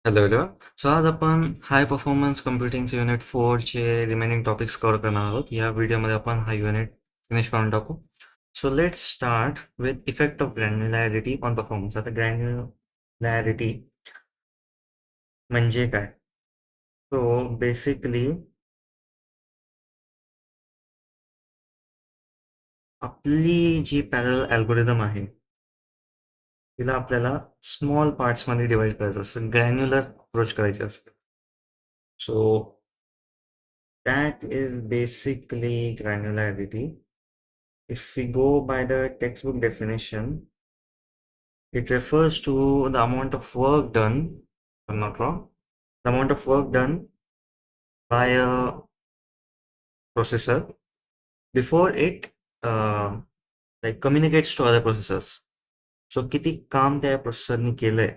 Hello everyone. सो आज आपण high performance कम्प्युटिंगचे unit 4 चे रिमेनिंग टॉपिक्स कव्हर करणार आहोत. या व्हिडिओमध्ये आपण हा युनिट फिनिश करून टाकू. So let's start with effect of granularity on performance. आता ग्रॅन्युलॅरिटी म्हणजे काय? सो बेसिकली आपली जी पॅरलल अल्गोरिदम आहे तिला आपल्याला स्मॉल पार्ट्समध्ये डिवाइड करायचं असतं, ग्रॅन्युलर अप्रोच करायची असते. सो that is basically granularity. If we go by the textbook definition, it refers to the amount of work done, if I'm not wrong, the amount of work done by a processor before it like communicates to other processors. So किती काम त्या प्रोसेसरनी केलंय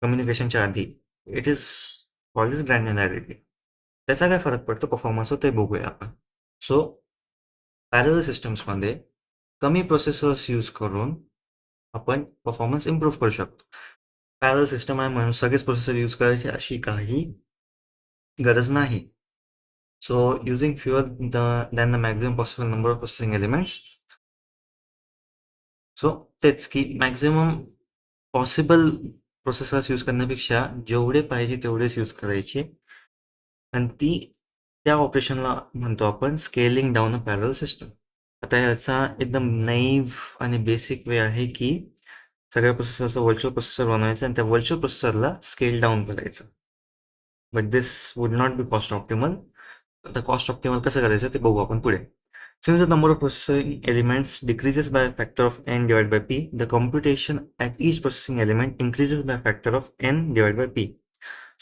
कम्युनिकेशनच्या आधी, it is called is granularity. त्याचा काय फरक पडतो परफॉर्मन्सवर ते बघूया आपण. सो पॅरलल सिस्टम्समध्ये कमी प्रोसेसर्स यूज करून आपण परफॉर्मन्स इम्प्रूव्ह करू शकतो. पॅरलल सिस्टम आहे म्हणून सगळेच प्रोसेसर यूज करायचे अशी काही गरज नाही. So using fewer than the maximum possible number of processing elements. So तेच की मॅक्झिमम पॉसिबल प्रोसेसर्स यूज करण्यापेक्षा जेवढे पाहिजे तेवढेच यूज करायचे, आणि त्या ऑपरेशनला म्हणतो आपण scaling down a parallel system. आता याचा एकदम नैव आणि बेसिक वे आहे की सगळ्या प्रोसेसरचं व्हर्च्युअल प्रोसेसर बनवायचं आणि त्या व्हर्च्युअल प्रोसेसरला स्केल डाऊन करायचं. But this would not be cost optimal. आता कॉस्ट ऑप्टिमल कसं करायचं ते बघू आपण पुढे. Since the number of processing elements decreases by a factor of n divided by p, the computation at each processing element increases by a factor of n divided by p.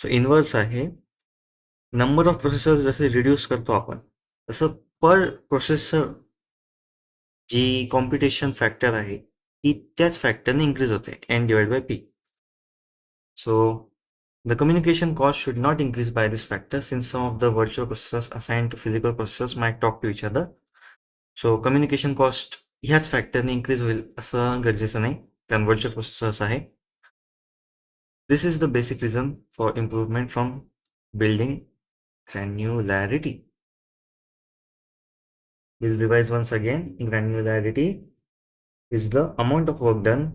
So inverse आहे, number of processor जसे reduce करतो आपण तसं पर processor जी computation factor आहे ती त्याच फॅक्टरने increase होते, n divided by p. So the communication cost should not increase by this factor since some of the virtual processors assigned to physical processors might talk to each other. So communication cost ह्याच फॅक्टरने increase होईल असं गरजेचं नाही, कारण virtual processors आहे. This is the basic reason for improvement from building granularity. We'll revise once again. Granularity is the amount of work done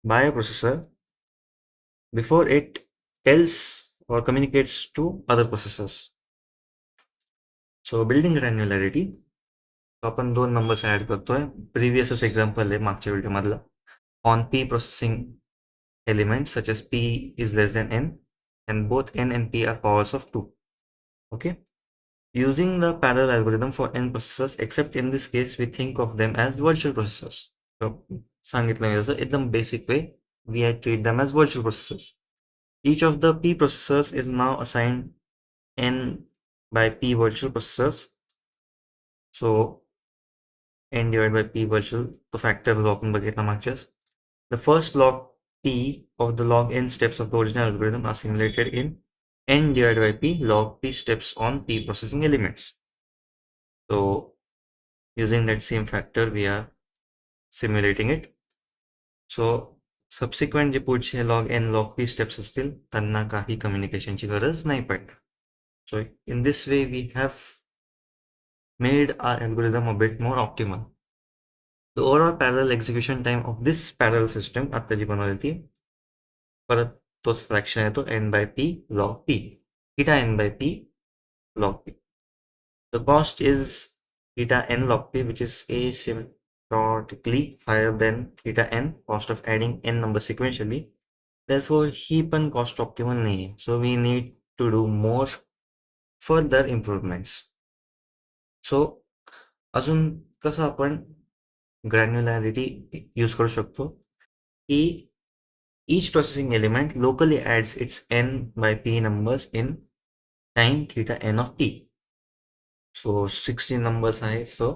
by a processor before it tells or communicates to other processors. So building granularity, आपण दोन numbers add करतोय. प्रिव्हियसच example आहे मागच्या व्हिडिओमधलं. On p processing elements such as p is less than n and both n and p are powers of 2. Okay, using the parallel algorithm for n processors, except in this case we think of them as virtual processors. So सांगितलं मी जसं एकदम basic way we treat them as virtual processors. Each of the p processors is now assigned n by p virtual processors. So n divided by p virtual, तो factor जो आपण बघितला मागच्याच. The first log p of the log n steps of the original algorithm are simulated in n divided by p log p steps on p processing elements. So using that same factor we are simulating it. So subsequent जे पुढचे log n log p steps असतील त्यांना काही कम्युनिकेशनची गरज नाही पडणार. So in this way we have made our algorithm a bit more optimal. The overall parallel execution time of this parallel system आता जी बनवली ती परत तोच फ्रॅक्शन येतो n by p log p, theta n by p log p. The cost is theta n log p, which is asymptotically higher than theta n, cost of adding n numbers sequentially. Therefore ही पण cost optimal नाही आहे. So we need to do more further improvements. So अजून कसं आपण granularity use करू शकतो की each processing element locally adds its n by p numbers in time theta n of t. So 16 numbers आहे, so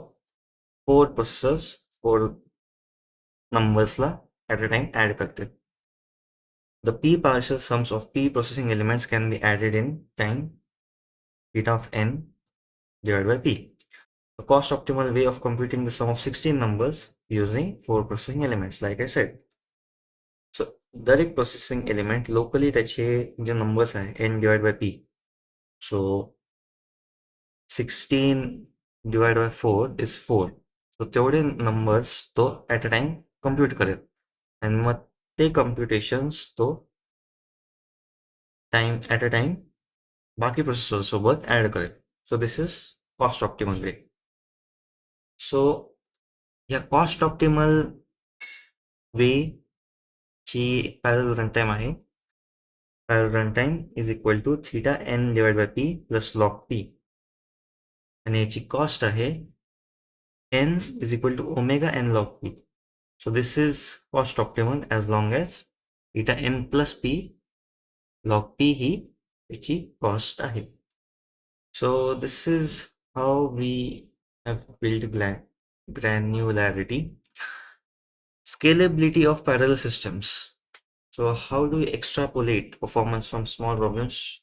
4 processors 4 numbers La at a time add करते. The p partial sums of p processing elements can be added in time theta of n divided by p. The cost optimal way of computing the sum of 16 numbers using 4 processing elements, like I said. सो दर एक processing element locally त्याचे जे numbers आहे n divide by p. So 16 divide by 4 is 4. सो तेवढे numbers तो at a time compute करेल आणि मग ते computations तो at a time बाकी प्रोसेसर सोबत ॲड करेल. So this is cost optimal way. So या कॉस्ट ऑप्टिमल वे ची पॅरल रनटाईम आहे. Parallel runtime is equal to theta n divide by p plus log p आणि याची cost आहे n is equal to omega n log p. So this is cost optimal as long as theta n plus p log p ही याची cost आहे. So this is how we have built granularity. Scalability of parallel systems. So how do we extrapolate performance from small problems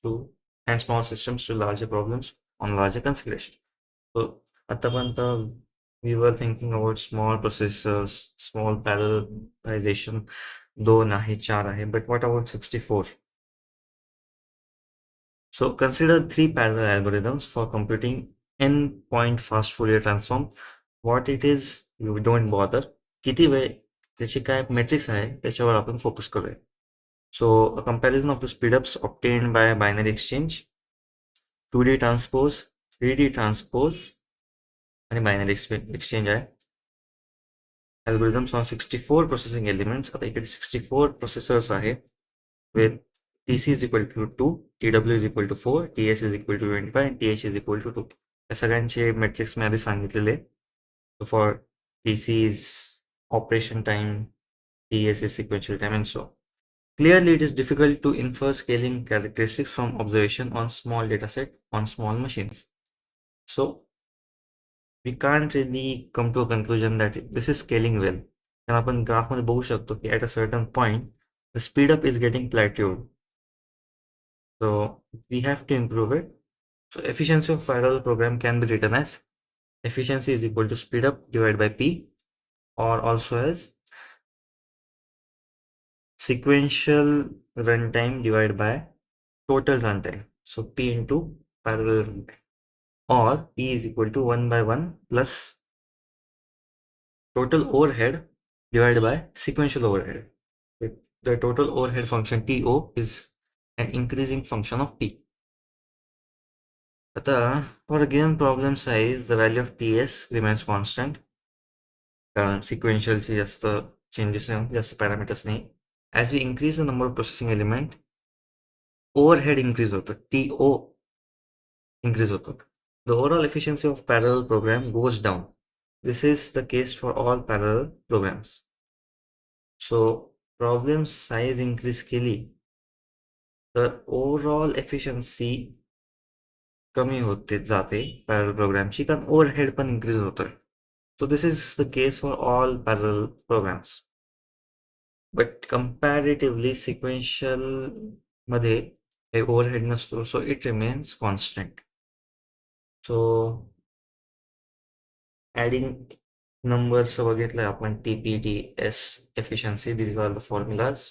and small systems to larger problems on larger configuration? So आतापर्यंत we were thinking about small processors, small parallelization, 2 आहे, 4 आहे, but what about 64? So consider 3 parallel algorithms for computing n-point fast Fourier transform. What it is, you don't bother. किती वेळ त्याची काय metrics आहे त्याच्यावर आपण focus करूया. So a comparison of the speedups obtained by binary exchange, 2D transpose, 3D transpose आणि binary exchange आहे. Algorithms on 64 processing elements. आता इकडे 64 processors आहे with TC is equal to 2, TW is equal to 4, TS is equal to 25 and TH is equal to 2. या सगळ्यांचे metrics मी आधी सांगितलेले. So for TC is operation time, TS is sequential time and so on. Clearly, it is difficult to infer scaling characteristics from observation on small dataset on small machines. So we can't really come to a conclusion that this is scaling well. कारण आपण ग्राफमध्ये बघू शकतो की at a certain point, the speedup is getting plateaued. So we have to improve it. So efficiency of parallel program can be written as efficiency is equal to speedup divided by p, or also as sequential runtime divided by total runtime. So p into parallel runtime, or p is equal to 1 by 1 plus total overhead divided by sequential overhead. The total overhead function TO is an increasing function of P. For a given problem size, the value of TS remains constant. Sequential just changes, just parameters nahi. As we increase the number of processing element, overhead increase होता, TO increase होता. The overall efficiency of parallel program goes down. This is the case for all parallel programs. So problem size increase केली तर overall efficiency कमी होते जाते parallel प्रोग्रामची, कारण overhead पण इन्क्रीज होतोय. So this is the case for all parallel programs. But comparatively sequential मध्ये हे ओव्हरहेड नसतो, so it remains constant. So adding numbers बघितलं आपण, TPTS efficiency, these are the formulas.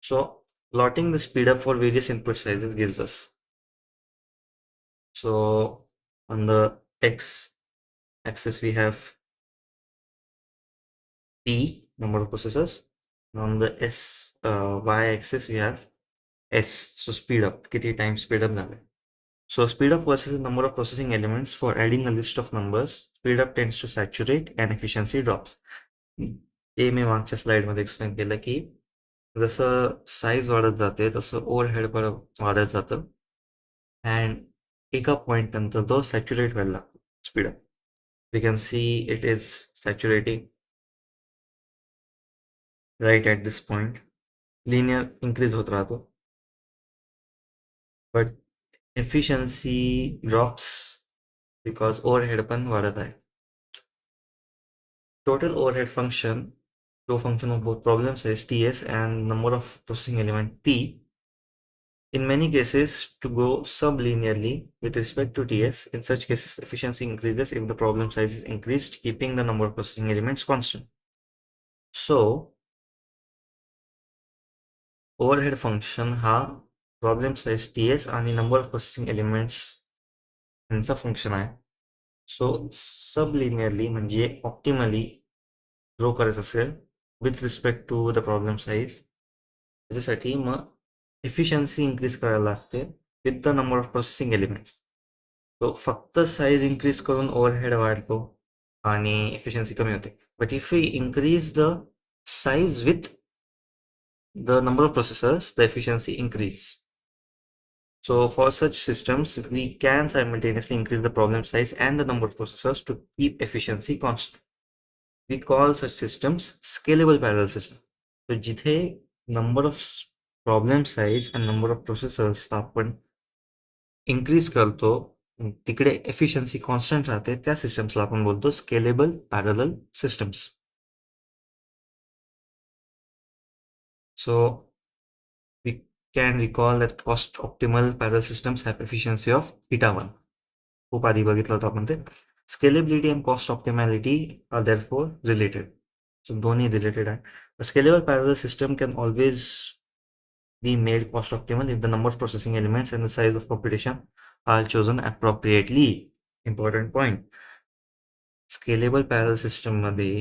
So plotting the speed up for various input sizes gives us. So on the x axis we have P, number of processors, and on the y axis we have S, so speed up, kitty times speed up झाले. So speed up versus the number of processing elements. For adding a list of numbers, speed up tends to saturate and efficiency drops. हे मी मागच्या slide मध्ये explain केलं की जसं size वाढत जाते तसं overhead पण वाढत जातं अँड एका पॉइंट नंतर तो सॅच्युरेट व्हायला लागतो speedup. We can see it is saturating right at this point. Linear increase होत राहतो, but efficiency drops because overhead पण वाढत आहे. Total overhead function, तो function of both problem size TS and number of processing element P. In many cases, to go sublinearly with respect to TS, in such cases efficiency increases if the problem size is increased, keeping the number of processing elements constant. So overhead function हा problem size TS आणि number of processing elements यांचा function आहे. So sublinearly म्हणजे optimally grow करायचं असेल with respect to the problem size, त्याच्यासाठी मग efficiency increase करायला लागते with the number of processing elements. तो फक्त साईज इन्क्रीज करून ओव्हरहेड वाढतो आणि एफिशियन्सी कमी होते. But if we increase the size with the number of processors, the efficiency increase. So for such systems, we can simultaneously increase the problem size and the number of processors to keep efficiency constant. We call such systems scalable parallel system. So जिथे number of problem size and number of processors आपण increase करतो तिकडे efficiency constant राहते, त्या systems ला आपण बोलतो scalable parallel systems. So we can recall that cost optimal parallel systems have efficiency of eta 1. खूप आधी बघितलं होतं आपण ते. Scalability and cost optimality are therefore related. So दोन्ही related आहे. A scalable parallel system can always be made cost optimal if the number of processing elements and the size of computation are chosen appropriately. Important point. Scalable parallel system मध्ये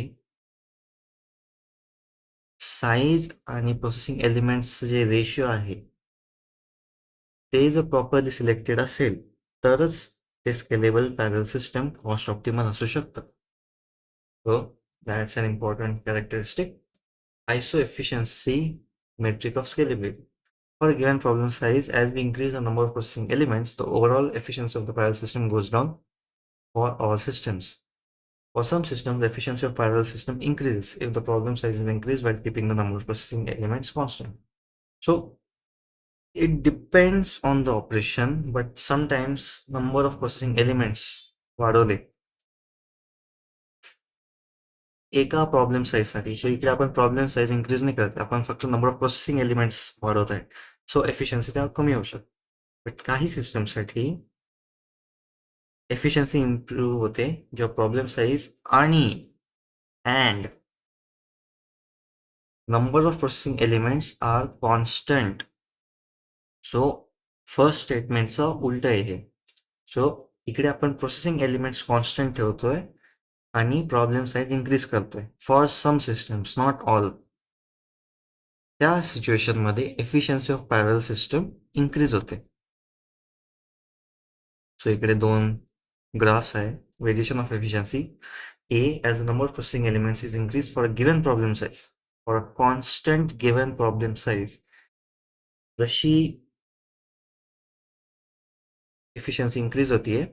size आणि processing elements जे ratio आहे ते जर properly selected असेल तरच ते scalable parallel system cost optimal असू शकतं. So that's an important characteristic. Isoefficiency metric of scalability. For a given problem size, as we increase the number of processing elements, the overall efficiency of the parallel system goes down for all systems. For some systems, the efficiency of parallel system increases if the problem size is increased while keeping the number of processing elements constant. So it depends on the operation, but sometimes number of processing elements वाढवले एका problem साईजसाठी. सो इकडे आपण problem size increase नाही करत, आपण फक्त number of processing elements वाढवत आहे. सो एफिशियन्सी त्यावर कमी होऊ शकते. बट काही सिस्टमसाठी एफिशियन्सी इम्प्रूव्ह होते जेव्हा प्रॉब्लेम साईज आणि and number of processing elements are constant. So first स्टेटमेंटचं उलट आहे हे. सो इकडे आपण प्रोसेसिंग एलिमेंट्स कॉन्स्टंट ठेवतोय आणि प्रॉब्लेम साईज इन्क्रीज करतोय for some systems, not all. त्या सिच्युएशनमध्ये efficiency of parallel system increase होते. सो इकडे दोन ग्राफ्स आहे. Variation of efficiency A as the number of processing elements is increased for a given problem size. For a constant given problem size, जशी efficiency increase होतीये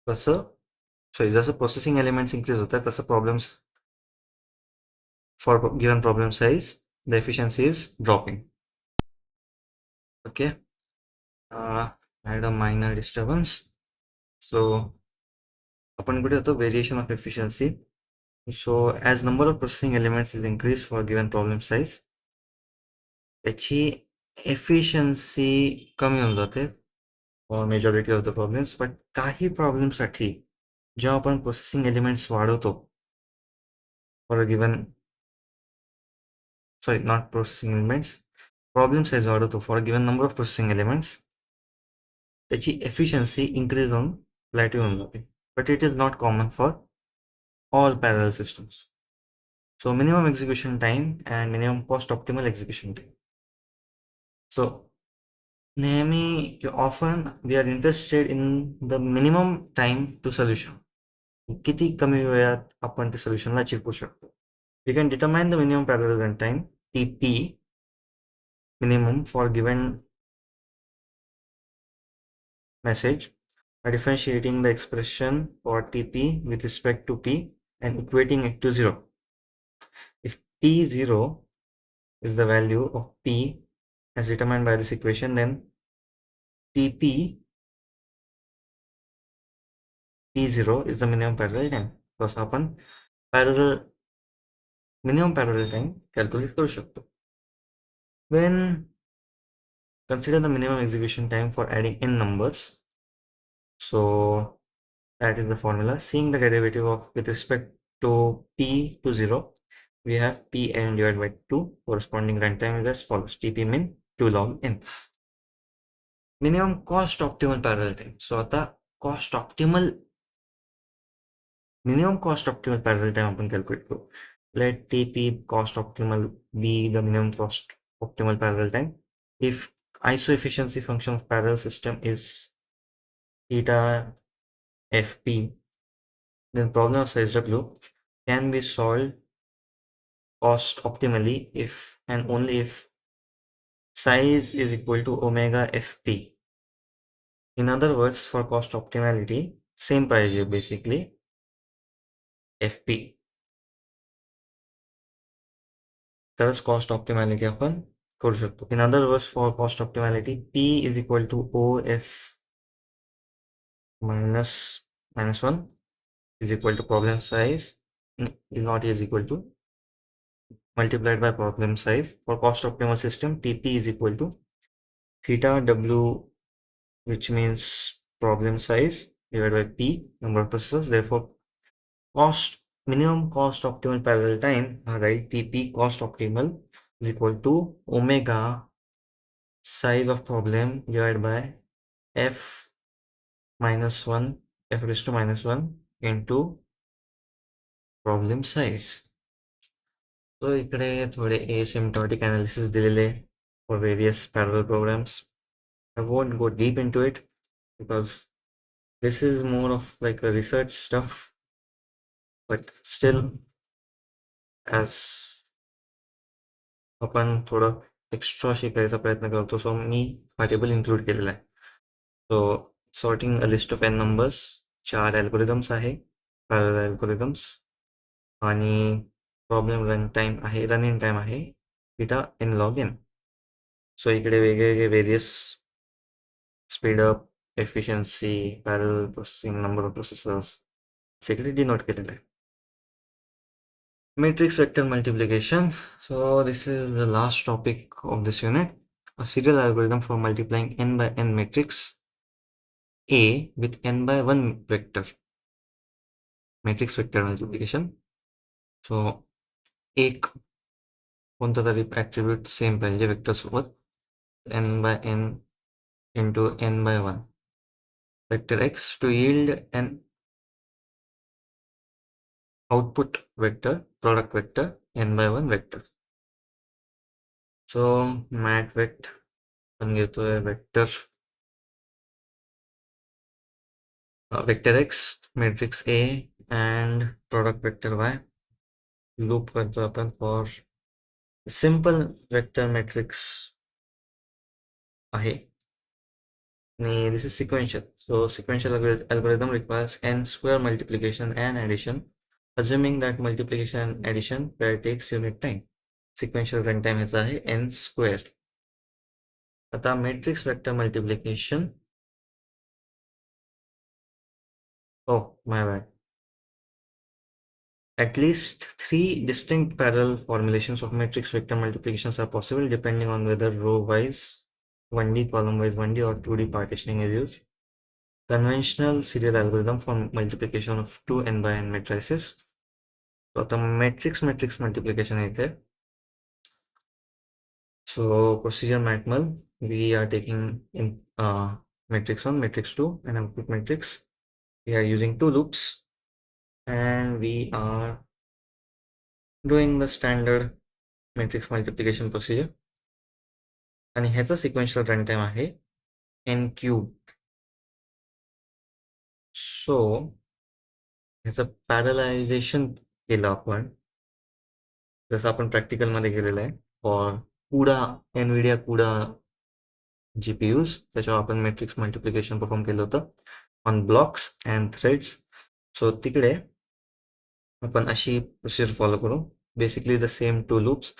तसं sorry जसं processing elements increase होत आहे तसं problems for given problem size the efficiency is dropping. Okay, I had a minor disturbance. So आपण कुठे होतो, variation of efficiency. So as number of processing elements is increase for given problem size, त्याची efficiency कमी होऊन जाते for majority of the problems. But काही प्रॉब्लेमसाठी जेव्हा आपण प्रोसेसिंग एलिमेंट्स वाढवतो for a given sorry not processing elements, problem size वाढवतो for a given number of processing elements, त्याची एफिशियन्सी इन्क्रीज होऊन प्लॅट्यू होऊन जाते. But it is not common for all parallel systems. So minimum execution time and minimum cost optimal execution time. So नेहमी often we are interested in the minimum time to solution. किती कमी वेळात आपण ते सोल्युशनला achieve करू शकतो. We can determine the minimum parallel runtime TP minimum for given message by differentiating the expression for TP with respect to P and equating it to 0. If P0 is the value of P as determined by this equation, then TP P0 is the minimum parallel time. Because आपण minimum parallel time calculate करू शकतो. Then consider the minimum execution time for adding n numbers. So that is the formula. Seeing the derivative of with respect to P to 0, we have Pn divided by 2. Corresponding runtime is as follows: TP min 2 log n. Minimum cost optimal parallel time. So आता minimum cost optimal parallel time आपण calculate करू. Let TP cost optimal be the minimum cost optimal parallel time. If isoefficiency function of parallel system is eta fp, then problem of size w can be solved cost optimally if and only if size is equal to omega fp. In other words, for cost optimality, same पाहिजे basically fp. तरच cost optimality आपण करू शकतो. In other words, for cost optimality, p is equal to of minus 1 is equal to problem size is not is equal to multiplied by problem size. For cost optimal system, TP is equal to theta W, which means problem size, divided by P, number of processors. Therefore, minimum cost optimal parallel time, right, TP cost optimal is equal to omega size of problem divided by F minus 1, F raised to minus 1 into problem size. So इकडे थोडे asymptotic analysis दिलेले for various parallel programs. I won't go deep into it because this is more of like a research stuff, but still, as आपण थोडं extra शिकायचा प्रयत्न करतो, सो मी हा table include केलेला आहे. So sorting a list of n numbers, 4 algorithms आहे, parallel algorithms, आणि प्रॉब्लेम रनिंग टाइम आहे theta n log n. So इकडे वेगवेगळे various speedup, efficiency, parallel processing, number of processors इकडे डिनोट केलेलं आहे. Matrix vector multiplication. So this is the last topic of this unit. A serial algorithm for multiplying n by n matrix A with n by 1 vector. Matrix vector multiplication. So एक कोणता तरी attribute same पाहिजे vector सोबत, n by n into n by 1 vector x to yield an output vector, product vector, n by 1 vector. So mat vect आपण घेतोय vector vector x, matrix A and product vector y. Loop करतो आपण for simple vector matrix आहे. आणि this is sequential. So sequential algorithm requires n square multiplication and addition, assuming that multiplication and addition pair takes unit time. Sequential runtime ह्याचा आहे n square. आता matrix vector multiplication, oh my bad, at least 3 distinct parallel formulations of matrix vector multiplications are possible depending on whether row-wise, 1D, column-wise 1D, or 2D partitioning is used. Conventional serial algorithm for multiplication of 2 n by n matrices. So the matrix multiplication is there. So procedure matmal, we are taking in matrix 1, matrix 2, and output matrix. We are using 2 loops, and we are doing the standard matrix multiplication procedure. आणि ह्याचा sequential runtime आहे n cube. So ह्याचं parallelization केलं आपण, जसं आपण practical मध्ये केलेलं आहे for CUDA, NVIDIA CUDA GPUs, त्याच्यावर आपण matrix multiplication perform केलं होतं on blocks and threads. So तिकडे आपण अशी procedure follow करू, basically the same 2 loops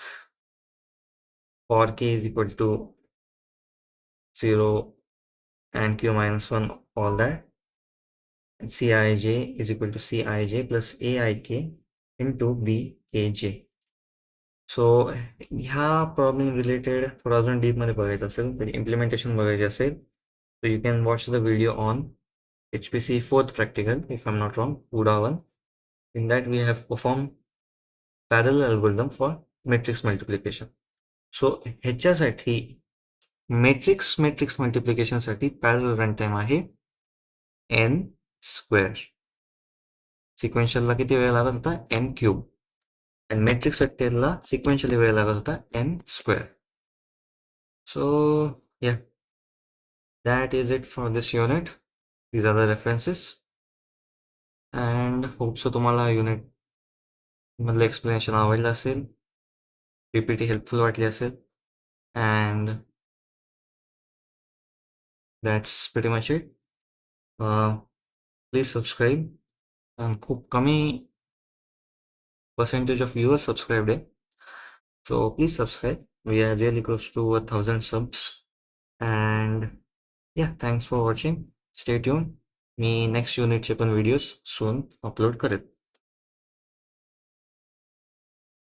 for k is equal to 0 and q minus 1, all that, and Cij is equal to Cij plus Aik into Bkj. सो ह्या problem related थोडं अजून डीपमध्ये बघायचं असेल, तर इम्प्लिमेंटेशन बघायचे असेल, तर you can watch the video on HPC 4th practical, if I'm not wrong, CUDA 1. In that we have performed parallel algorithm for matrix multiplication. So ह्याच्यासाठी मॅट्रिक्स मल्टिप्लिकेशनसाठी पॅरलल रन टाइम आहे n². सिक्वेन्शियलला किती वेळ लागत होता? n³ आणि matrix वेक्टरला सिक्वेन्शियली वेळ लागत होता n². So yeah, that is it for this unit. These are the references and hope so तुम्हाला युनिट मधलं एक्सप्लेनेशन आवडलं असेल, पीपीटी हेल्पफुल वाटली असेल, and that's pretty much it. Please subscribe. खूप कमी percentage of viewers subscribed आहे, so please subscribe. We are really close to 1,000 subs. And yeah, thanks for watching. Stay tuned. Me next युनिटचे पण videos सून upload करेन.